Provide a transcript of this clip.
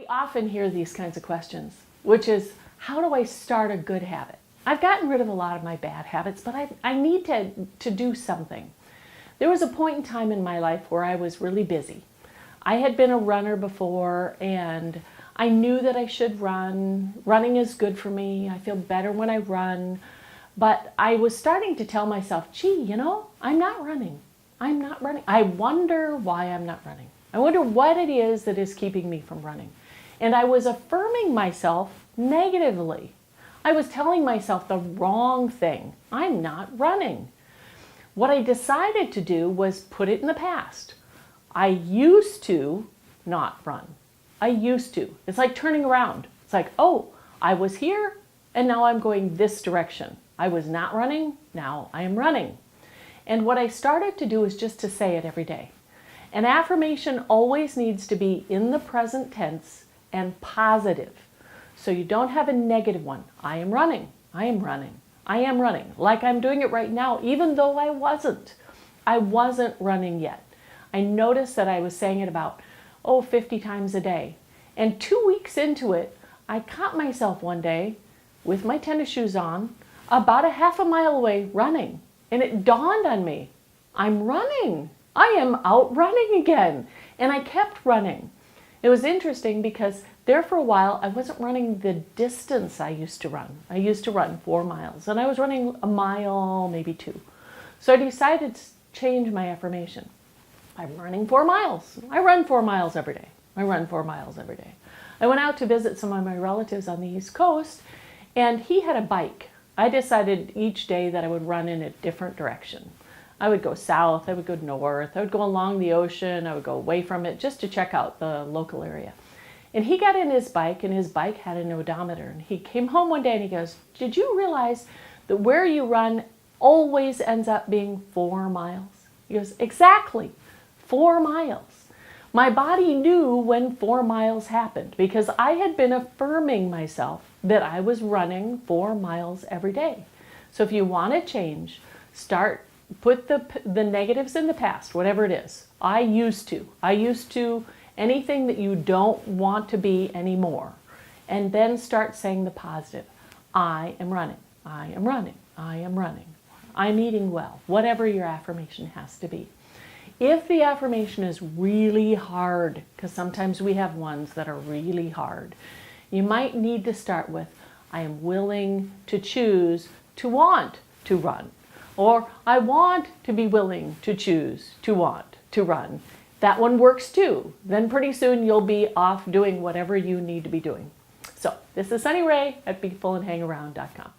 often hear these kinds of questions, which is, how do I start a good habit? I've gotten rid of a lot of my bad habits, but I need to do something. There was a point in time in my life where I was really busy. I had been a runner before, and I knew that I should run. Running is good for me. I feel better when I run. But I was starting to tell myself, gee, you know, I'm not running. I'm not running. I wonder why I'm not running. I wonder what it is that is keeping me from running. And I was affirming myself negatively. I was telling myself the wrong thing. I'm not running. What I decided to do was put it in the past. I used to not run. I used to. It's like turning around. It's like, oh, I was here and now I'm going this direction. I was not running, now I am running. And what I started to do is just to say it every day. An affirmation always needs to be in the present tense and positive. So you don't have a negative one. I am running, I am running, I am running. Like I'm doing it right now, even though I wasn't. I wasn't running yet. I noticed that I was saying it about, 50 times a day. And 2 weeks into it, I caught myself one day with my tennis shoes on, about a half a mile away running. And it dawned on me, I'm running. I am out running again. And I kept running. It was interesting because there for a while, I wasn't running the distance I used to run. I used to run 4 miles and I was running a mile, maybe 2. So I decided to change my affirmation. I'm running 4 miles. I run 4 miles every day. I run 4 miles every day. I went out to visit some of my relatives on the East Coast, and he had a bike. I decided each day that I would run in a different direction. I would go south, I would go north, I would go along the ocean, I would go away from it just to check out the local area. And he got in his bike, and his bike had an odometer. And he came home one day and he goes, did you realize that where you run always ends up being 4 miles? He goes, exactly. 4 miles. My body knew when 4 miles happened because I had been affirming myself that I was running 4 miles every day. So if you want to change, put the negatives in the past, whatever it is. I used to, anything that you don't want to be anymore. And then start saying the positive. I am running, I am running, I am running. I'm eating well, whatever your affirmation has to be. If the affirmation is really hard, because sometimes we have ones that are really hard, you might need to start with, I am willing to choose to want to run. Or I want to be willing to choose to want to run. That one works too. Then pretty soon you'll be off doing whatever you need to be doing. So this is Sunny Ray at BeFullAndHangAround.com.